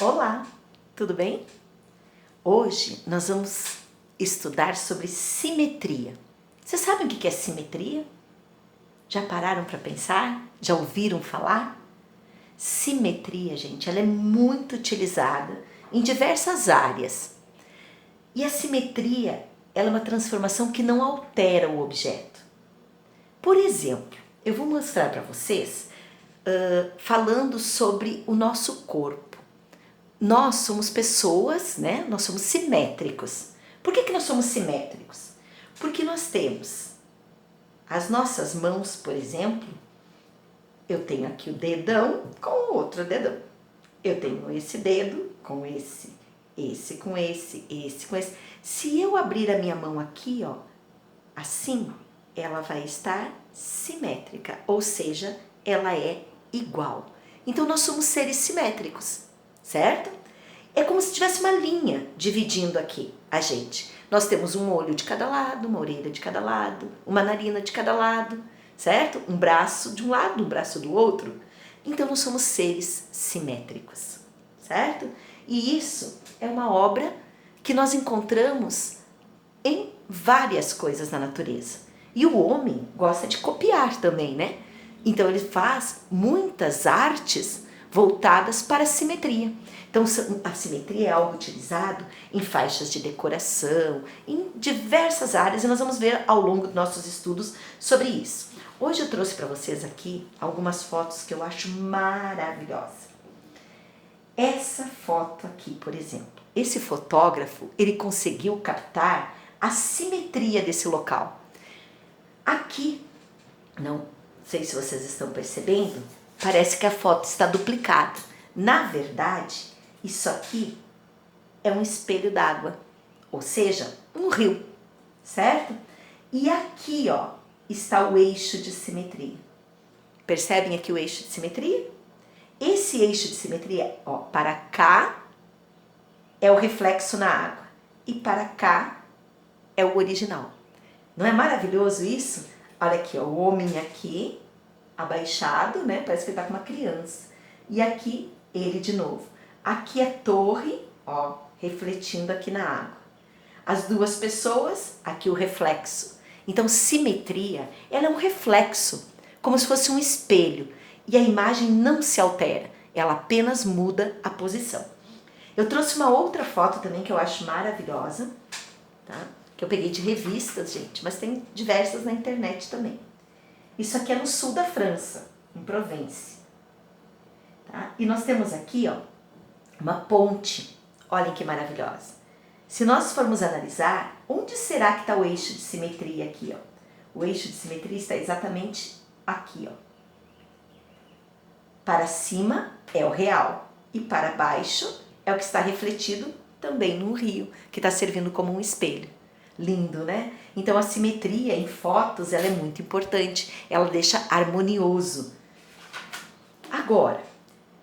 Olá, tudo bem? Hoje nós vamos estudar sobre simetria. Vocês sabem o que é simetria? Já pararam para pensar? Já ouviram falar? Simetria, gente, ela é muito utilizada em diversas áreas. E a simetria, ela é uma transformação que não altera o objeto. Por exemplo, eu vou mostrar para vocês falando sobre o nosso corpo. Nós somos pessoas, né? Nós somos simétricos. Por que nós somos simétricos? Porque nós temos as nossas mãos, por exemplo, eu tenho aqui o dedão com o outro dedão. Eu tenho esse dedo com esse com esse com esse. Se eu abrir a minha mão aqui, ó, assim, ela vai estar simétrica, ou seja, ela é igual. Então nós somos seres simétricos, certo? É como se tivesse uma linha dividindo aqui a gente. Nós temos um olho de cada lado, uma orelha de cada lado, uma narina de cada lado, certo? Um braço de um lado, um braço do outro. Então nós somos seres simétricos, certo? E isso é uma obra que nós encontramos em várias coisas na natureza. E o homem gosta de copiar também, né? Então ele faz muitas artes voltadas para a simetria. Então a simetria é algo utilizado em faixas de decoração, em diversas áreas, e nós vamos ver ao longo dos nossos estudos sobre isso. Hoje eu trouxe para vocês aqui algumas fotos que eu acho maravilhosas. Essa foto aqui, por exemplo, esse fotógrafo, ele conseguiu captar a simetria desse local. Aqui, não sei se vocês estão percebendo, parece que a foto está duplicada. Na verdade, isso aqui é um espelho d'água, ou seja, um rio, certo? E aqui, ó, está o eixo de simetria. Percebem aqui o eixo de simetria? Esse eixo de simetria, ó, para cá é o reflexo na água e para cá é o original. Não é maravilhoso isso? Olha aqui, ó, o homem aqui, abaixado, né? Parece que ele tá com uma criança. E aqui, ele de novo. Aqui a torre, ó, refletindo aqui na água. As duas pessoas, aqui o reflexo. Então, simetria, ela é um reflexo, como se fosse um espelho. E a imagem não se altera, ela apenas muda a posição. Eu trouxe uma outra foto também que eu acho maravilhosa, tá? Que eu peguei de revistas, gente, mas tem diversas na internet também. Isso aqui é no sul da França, em Provence. Tá? E nós temos aqui, ó, uma ponte. Olhem que maravilhosa. Se nós formos analisar, onde será que está o eixo de simetria aqui, ó? O eixo de simetria está exatamente aqui, ó. Para cima é o real e para baixo é o que está refletido também no rio, que está servindo como um espelho. Lindo, né? Então a simetria em fotos, ela é muito importante, ela deixa harmonioso. Agora,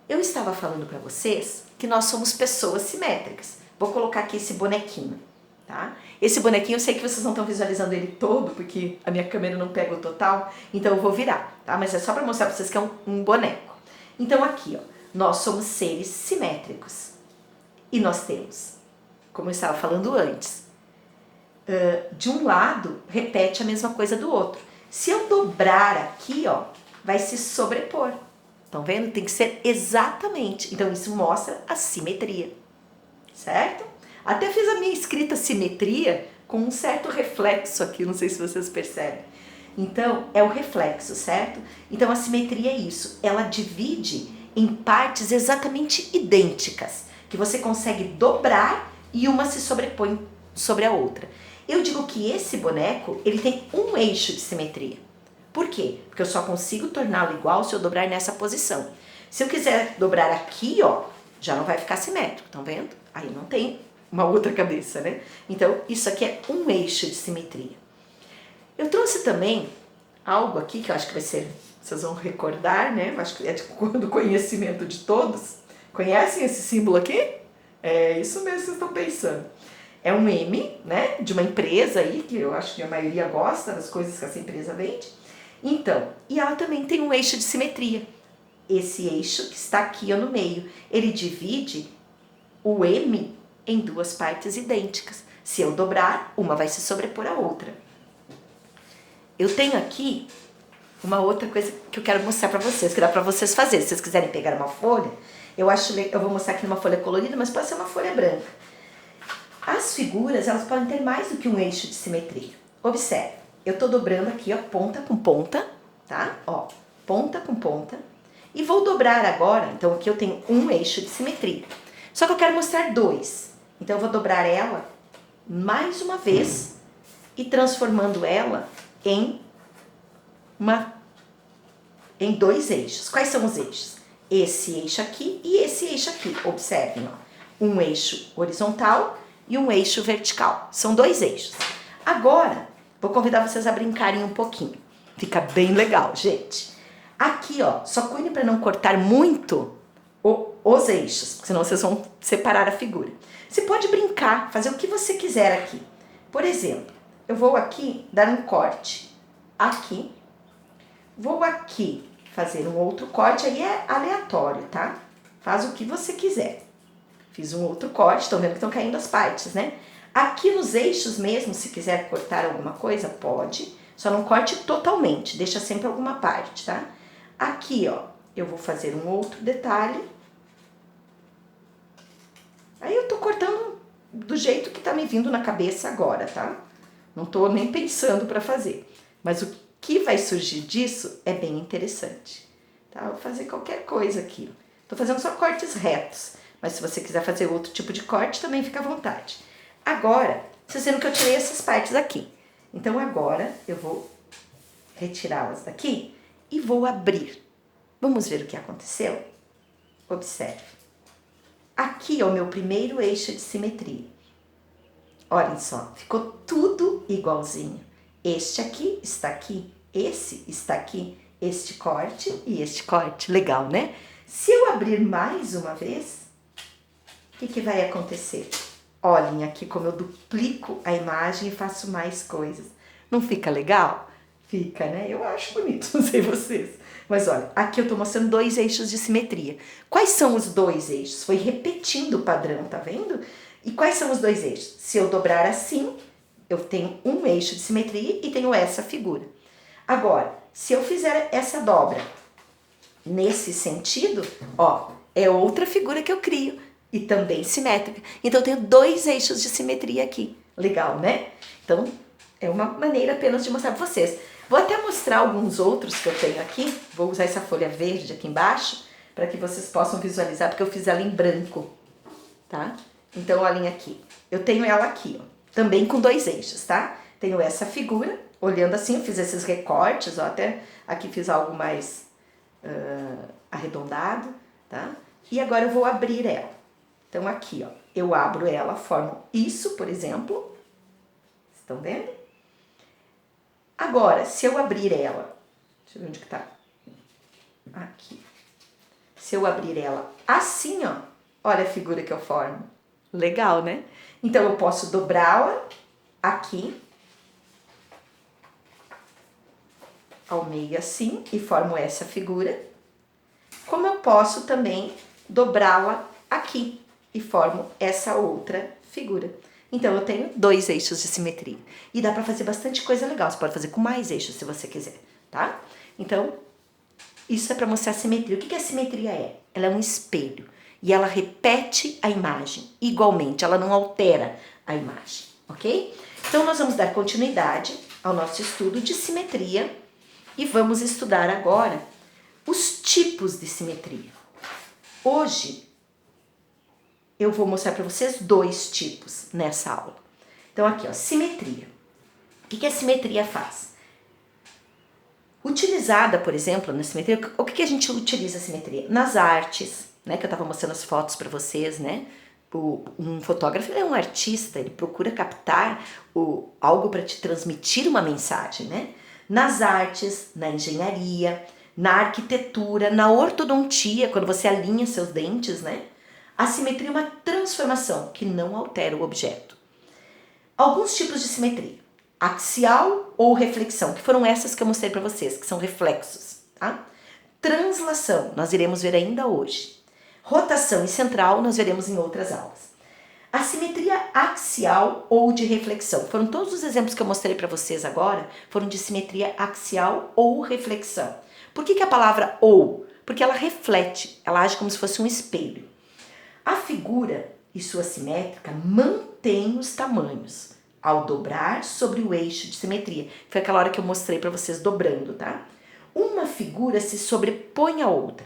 eu estava falando para vocês que nós somos pessoas simétricas. Vou colocar aqui esse bonequinho, tá? Esse bonequinho, eu sei que vocês não estão visualizando ele todo, porque a minha câmera não pega o total, então eu vou virar, tá? Mas é só para mostrar para vocês que é um boneco. Então aqui, ó, nós somos seres simétricos. E nós temos, como eu estava falando antes, de um lado repete a mesma coisa do outro. Se eu dobrar aqui, ó, vai se sobrepor. Estão vendo? Tem que ser exatamente. Então isso mostra a simetria, certo? Até fiz a minha escrita simetria com um certo reflexo aqui, não sei se vocês percebem. Então é o reflexo, certo? Então a simetria é isso, ela divide em partes exatamente idênticas, que você consegue dobrar e uma se sobrepõe sobre a outra. Eu digo que esse boneco, ele tem um eixo de simetria. Por quê? Porque eu só consigo torná-lo igual se eu dobrar nessa posição. Se eu quiser dobrar aqui, ó, já não vai ficar simétrico, estão vendo? Aí não tem uma outra cabeça, né? Então, isso aqui é um eixo de simetria. Eu trouxe também algo aqui que eu acho que vai ser, vocês vão recordar, né? Eu acho que é do conhecimento de todos. Conhecem esse símbolo aqui? É isso mesmo que vocês estão pensando. É um M, né, de uma empresa aí, que eu acho que a maioria gosta das coisas que essa empresa vende. Então, e ela também tem um eixo de simetria. Esse eixo que está aqui ó, no meio, ele divide o M em duas partes idênticas. Se eu dobrar, uma vai se sobrepor à outra. Eu tenho aqui uma outra coisa que eu quero mostrar para vocês, que dá para vocês fazerem. Se vocês quiserem pegar uma folha, eu vou mostrar aqui numa folha colorida, mas pode ser uma folha branca. As figuras, elas podem ter mais do que um eixo de simetria. Observe, eu estou dobrando aqui, ó, ponta com ponta, tá? Ó, ponta com ponta. E vou dobrar agora, então aqui eu tenho um eixo de simetria. Só que eu quero mostrar dois. Então eu vou dobrar ela mais uma vez e transformando ela em dois eixos. Quais são os eixos? Esse eixo aqui e esse eixo aqui. Observem, ó. Um eixo horizontal e um eixo vertical. São dois eixos. Agora, vou convidar vocês a brincarem um pouquinho. Fica bem legal, gente. Aqui, ó, só cuide para não cortar muito os eixos, porque senão vocês vão separar a figura. Você pode brincar, fazer o que você quiser aqui. Por exemplo, eu vou aqui dar um corte aqui. Vou aqui fazer um outro corte, aí é aleatório, tá? Faz o que você quiser. Fiz um outro corte, estão vendo que estão caindo as partes, né? Aqui nos eixos mesmo, se quiser cortar alguma coisa, pode. Só não corte totalmente, deixa sempre alguma parte, tá? Aqui, ó, eu vou fazer um outro detalhe. Aí eu tô cortando do jeito que tá me vindo na cabeça agora, tá? Não tô nem pensando para fazer. Mas o que vai surgir disso é bem interessante, tá? Eu vou fazer qualquer coisa aqui. Tô fazendo só cortes retos, mas se você quiser fazer outro tipo de corte, também fica à vontade. Agora, vocês viram que eu tirei essas partes aqui. Então agora eu vou retirá-las daqui e vou abrir. Vamos ver o que aconteceu? Observe. Aqui é o meu primeiro eixo de simetria. Olhem só, ficou tudo igualzinho. Este aqui está aqui, esse está aqui, este corte e este corte. Legal, né? Se eu abrir mais uma vez, o que vai acontecer? Olhem aqui como eu duplico a imagem e faço mais coisas. Não fica legal? Fica, né? Eu acho bonito, não sei vocês. Mas olha, aqui eu estou mostrando dois eixos de simetria. Quais são os dois eixos? Foi repetindo o padrão, tá vendo? E quais são os dois eixos? Se eu dobrar assim, eu tenho um eixo de simetria e tenho essa figura. Agora, se eu fizer essa dobra nesse sentido, ó, é outra figura que eu crio e também simétrica. Então eu tenho dois eixos de simetria aqui. Legal, né? Então, é uma maneira apenas de mostrar para vocês. Vou até mostrar alguns outros que eu tenho aqui. Vou usar essa folha verde aqui embaixo para que vocês possam visualizar, porque eu fiz ela em branco, tá? Então, olhem aqui. Eu tenho ela aqui, ó, também com dois eixos, tá? Tenho essa figura, olhando assim, eu fiz esses recortes, ó, até aqui fiz algo mais arredondado, tá? E agora eu vou abrir ela. Então, aqui, ó, eu abro ela, formo isso, por exemplo. Estão vendo? Agora, se eu abrir ela, deixa eu ver onde que tá. Aqui. Se eu abrir ela assim, ó, olha a figura que eu formo. Legal, né? Então, eu posso dobrá-la aqui, ao meio assim, e formo essa figura. Como eu posso também dobrá-la aqui e formo essa outra figura. Então, eu tenho dois eixos de simetria. E dá pra fazer bastante coisa legal. Você pode fazer com mais eixos, se você quiser, tá? Então, isso é pra mostrar a simetria. O que a simetria é? Ela é um espelho. E ela repete a imagem igualmente. Ela não altera a imagem, ok? Então, nós vamos dar continuidade ao nosso estudo de simetria. E vamos estudar agora os tipos de simetria. Hoje, eu vou mostrar para vocês dois tipos nessa aula. Então, aqui, ó, simetria. O que a simetria faz? Utilizada, por exemplo, na simetria, o que a gente utiliza a simetria? Nas artes, né, que eu estava mostrando as fotos para vocês, né? Um fotógrafo é um artista, ele procura captar algo para te transmitir uma mensagem, né? Nas artes, na engenharia, na arquitetura, na ortodontia, quando você alinha seus dentes, né? A simetria é uma transformação que não altera o objeto. Alguns tipos de simetria. Axial ou reflexão, que foram essas que eu mostrei para vocês, que são reflexos, tá? Translação, nós iremos ver ainda hoje. Rotação e central nós veremos em outras aulas. A simetria axial ou de reflexão. Foram todos os exemplos que eu mostrei para vocês agora, foram de simetria axial ou reflexão. Por que a palavra ou? Porque ela reflete, ela age como se fosse um espelho. A figura e sua simétrica mantém os tamanhos ao dobrar sobre o eixo de simetria. Foi aquela hora que eu mostrei para vocês dobrando, tá? Uma figura se sobrepõe à outra.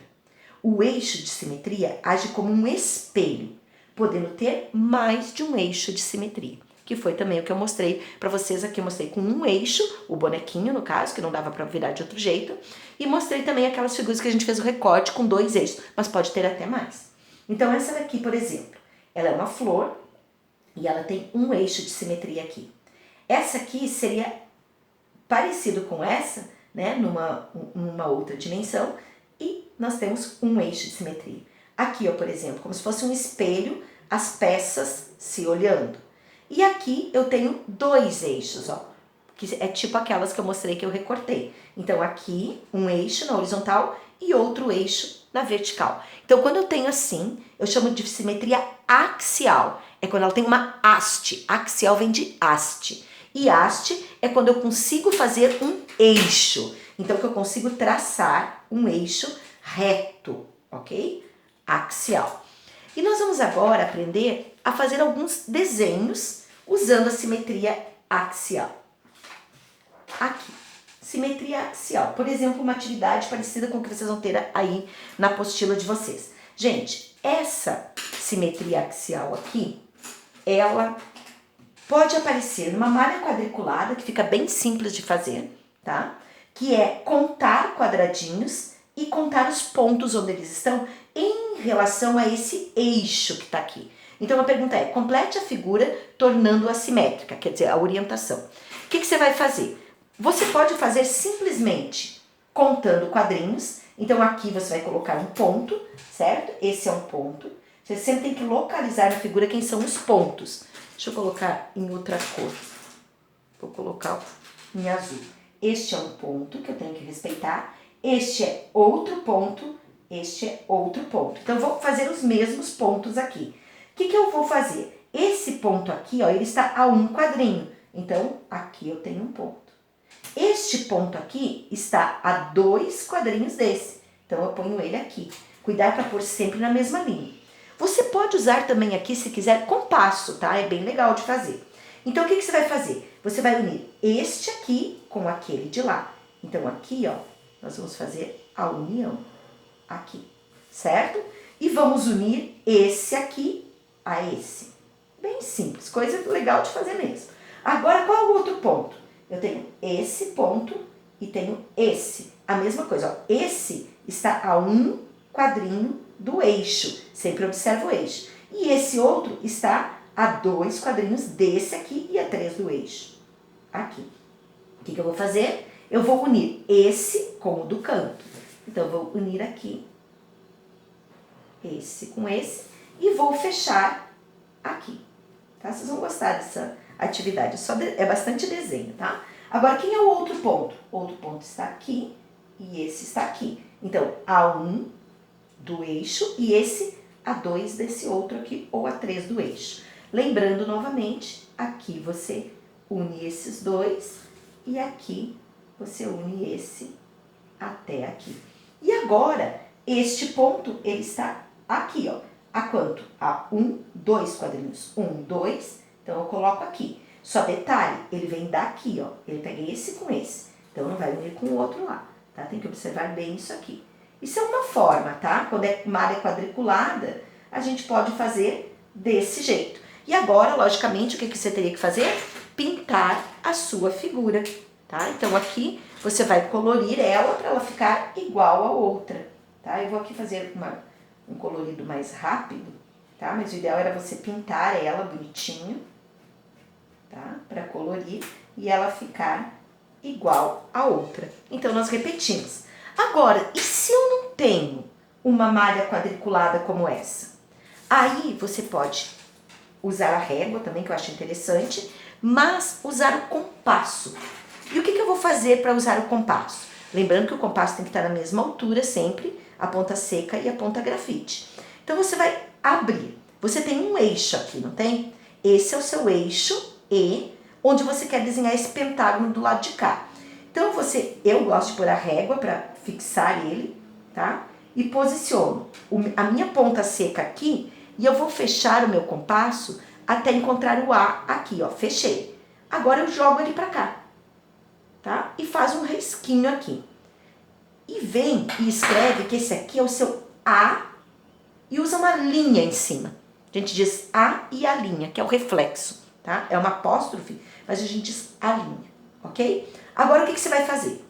O eixo de simetria age como um espelho, podendo ter mais de um eixo de simetria, que foi também o que eu mostrei para vocês aqui. Eu mostrei com um eixo, o bonequinho no caso, que não dava para virar de outro jeito, e mostrei também aquelas figuras que a gente fez o recorte com 2 eixos, mas pode ter até mais. Então essa daqui, por exemplo, ela é uma flor e ela tem um eixo de simetria aqui. Essa aqui seria parecido com essa, né, numa outra dimensão, e nós temos um eixo de simetria. Aqui, ó, por exemplo, como se fosse um espelho, as peças se olhando. E aqui eu tenho 2 eixos, ó, que é tipo aquelas que eu mostrei que eu recortei. Então aqui um eixo na horizontal e outro eixo na vertical. Então quando eu tenho assim, eu chamo de simetria axial. É quando ela tem uma haste. Axial vem de haste. E haste é quando eu consigo fazer um eixo. Então que eu consigo traçar um eixo reto, ok? Axial. E nós vamos agora aprender a fazer alguns desenhos usando a simetria axial. Aqui, simetria axial. Por exemplo, uma atividade parecida com o que vocês vão ter aí na apostila de vocês. Gente, essa simetria axial aqui, ela pode aparecer numa malha quadriculada, que fica bem simples de fazer, tá? Que é contar quadradinhos e contar os pontos onde eles estão em relação a esse eixo que está aqui. Então a pergunta é, complete a figura tornando-a simétrica, quer dizer, a orientação. O que você vai fazer? Você pode fazer simplesmente contando quadrinhos. Então aqui você vai colocar um ponto, certo? Esse é um ponto. Você sempre tem que localizar na figura quem são os pontos. Deixa eu colocar em outra cor. Vou colocar em azul. Este é um ponto que eu tenho que respeitar. Este é outro ponto. Este é outro ponto. Então eu vou fazer os mesmos pontos aqui. O que eu vou fazer? Esse ponto aqui, ó, ele está a um quadrinho. Então aqui eu tenho um ponto. Este ponto aqui está a 2 quadrinhos desse. Então eu ponho ele aqui. Cuidar para pôr sempre na mesma linha. Você pode usar também aqui, se quiser, compasso, tá? É bem legal de fazer. Então o que você vai fazer? Você vai unir este aqui com aquele de lá. Então aqui, ó, nós vamos fazer a união. Aqui, certo? E vamos unir esse aqui a esse. Bem simples, coisa legal de fazer mesmo. Agora, qual é o outro ponto? Eu tenho esse ponto e tenho esse. A mesma coisa, ó. Esse está a um quadrinho do eixo. Sempre observa o eixo. E esse outro está a 2 quadrinhos desse aqui e a 3 do eixo. Aqui. O que eu vou fazer? Eu vou unir esse com o do canto. Então, eu vou unir aqui esse com esse e vou fechar aqui. Tá? Vocês vão gostar dessa atividade. É bastante desenho, tá? Agora, quem é o outro ponto? O outro ponto está aqui e esse está aqui. Então, A1 do eixo e esse A2 desse outro aqui ou A3 do eixo. Lembrando novamente, aqui você une esses dois e aqui você une esse até aqui. E agora, este ponto, ele está aqui, ó. A quanto? A 2 quadrinhos. 2, então eu coloco aqui. Só detalhe, ele vem daqui, ó. Ele pega esse com esse. Então não vai unir com o outro lá, tá? Tem que observar bem isso aqui. Isso é uma forma, tá? Quando é malha quadriculada, a gente pode fazer desse jeito. E agora, logicamente, o que você teria que fazer? Pintar a sua figura, tá? Então aqui você vai colorir ela para ela ficar igual a outra, tá? Eu vou aqui fazer um colorido mais rápido, tá? Mas o ideal era você pintar ela bonitinho, tá? Para colorir e ela ficar igual a outra. Então nós repetimos. Agora, e se eu não tenho uma malha quadriculada como essa? Aí você pode usar a régua também, que eu acho interessante, mas usar o compasso. E o que eu vou fazer para usar o compasso? Lembrando que o compasso tem que estar na mesma altura sempre, a ponta seca e a ponta grafite. Então você vai abrir. Você tem um eixo aqui, não tem? Esse é o seu eixo E, onde você quer desenhar esse pentágono do lado de cá. Então eu gosto de pôr a régua para fixar ele, tá? E posiciono a minha ponta seca aqui e eu vou fechar o meu compasso até encontrar o A aqui, ó, fechei. Agora eu jogo ele para cá, tá? E faz um risquinho aqui. E vem e escreve que esse aqui é o seu A e usa uma linha em cima. A gente diz A e a linha, que é o reflexo, tá? É uma apóstrofe, mas a gente diz a linha, ok? Agora o que você vai fazer?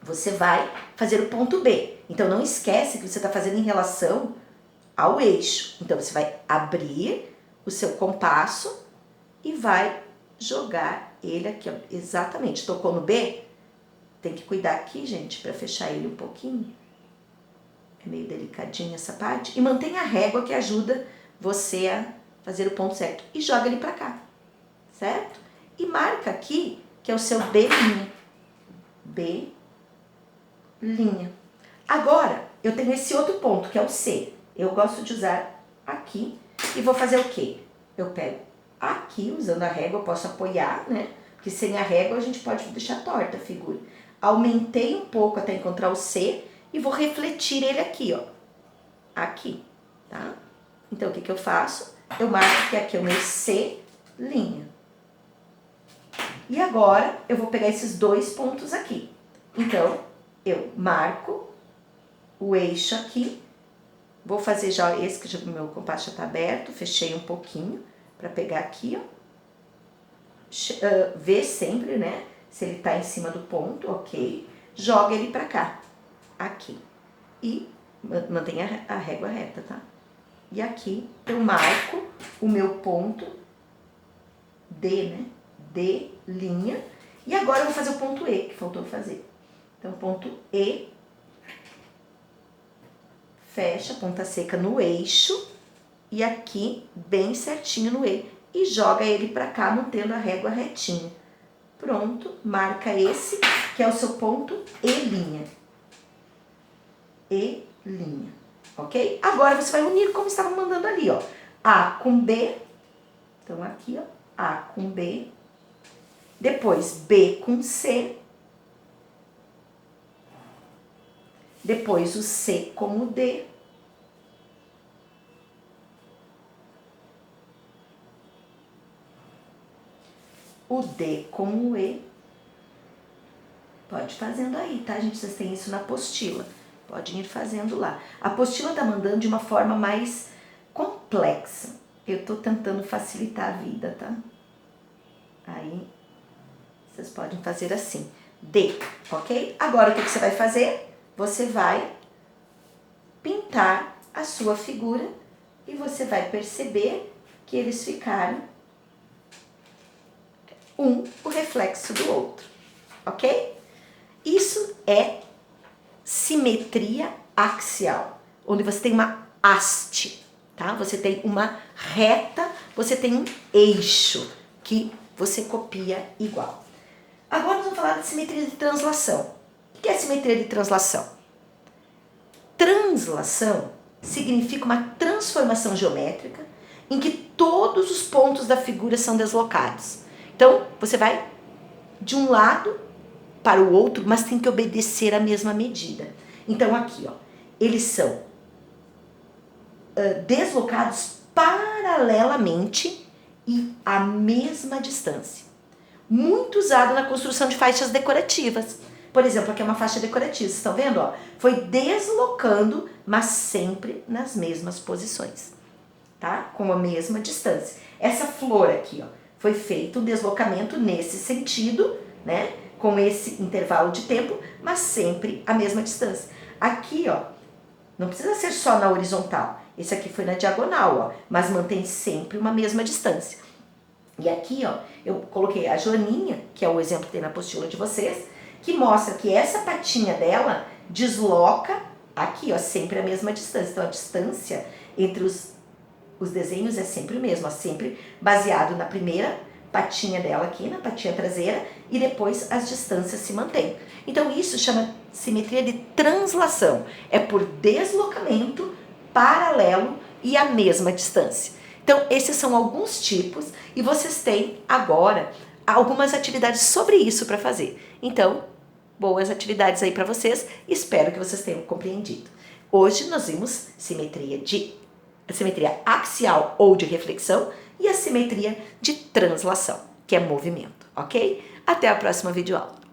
Você vai fazer o ponto B. Então não esquece que você está fazendo em relação ao eixo. Então você vai abrir o seu compasso e vai jogar ele aqui, ó, exatamente. Tocou no B? Tem que cuidar aqui, gente, para fechar ele um pouquinho. É meio delicadinho essa parte. E mantenha a régua que ajuda você a fazer o ponto certo. E joga ele para cá, certo? E marca aqui que é o seu B'. B'. Agora, eu tenho esse outro ponto, que é o C. Eu gosto de usar aqui e vou fazer o quê? Eu pego aqui, usando a régua, eu posso apoiar, né? Porque sem a régua a gente pode deixar torta a figura. Aumentei um pouco até encontrar o C e vou refletir ele aqui, ó. Aqui, tá? Então, o que eu faço? Eu marco que aqui é o meu C'. E agora, eu vou pegar esses dois pontos aqui. Então, eu marco o eixo aqui. Vou fazer já esse, que o meu compasso já tá aberto. Fechei um pouquinho para pegar aqui, ó. Vê sempre, né? Se ele tá em cima do ponto, ok. Joga ele para cá, aqui. E mantenha a régua reta, tá? E aqui eu marco o meu ponto D, né? D'. E agora eu vou fazer o ponto E, que faltou fazer. Então, ponto E, fecha a ponta seca no eixo e aqui bem certinho no E. E joga ele para cá, mantendo a régua retinha. Pronto, marca esse, que é o seu ponto E'. E', ok? Agora você vai unir como estava mandando ali, ó. A com B, então aqui, ó, A com B. Depois B com C. Depois o C com o D. O D com o E. Pode ir fazendo aí, tá, gente? Vocês têm isso na apostila. Podem ir fazendo lá. A apostila tá mandando de uma forma mais complexa. Eu tô tentando facilitar a vida, tá? Aí, vocês podem fazer assim. D, ok? Agora, o que você vai fazer? Você vai pintar a sua figura e você vai perceber que eles ficaram o reflexo do outro, ok? Isso é simetria axial, onde você tem uma haste, tá? Você tem uma reta, você tem um eixo que você copia igual. Agora nós vamos falar de simetria de translação. O que é simetria de translação? Translação significa uma transformação geométrica em que todos os pontos da figura são deslocados. Então, você vai de um lado para o outro, mas tem que obedecer a mesma medida. Então, aqui, ó, eles são deslocados paralelamente e à mesma distância. Muito usado na construção de faixas decorativas. Por exemplo, aqui é uma faixa decorativa, vocês estão vendo? Ó? Foi deslocando, mas sempre nas mesmas posições, tá? Com a mesma distância. Essa flor aqui, ó, foi feito um deslocamento nesse sentido, né? Com esse intervalo de tempo, mas sempre a mesma distância. Aqui, ó, não precisa ser só na horizontal. Esse aqui foi na diagonal, ó, mas mantém sempre uma mesma distância. E aqui, ó, eu coloquei a Joaninha, que é o exemplo que tem na apostila de vocês, que mostra que essa patinha dela desloca aqui, ó, sempre a mesma distância. Então, a distância entre os desenhos é sempre o mesmo, ó, sempre baseado na primeira patinha dela aqui, na patinha traseira, e depois as distâncias se mantêm. Então, isso chama simetria de translação. É por deslocamento paralelo e a mesma distância. Então, esses são alguns tipos e vocês têm agora algumas atividades sobre isso para fazer. Então, boas atividades aí para vocês, espero que vocês tenham compreendido. Hoje nós vimos simetria axial ou de reflexão e a simetria de translação, que é movimento, ok? Até a próxima videoaula.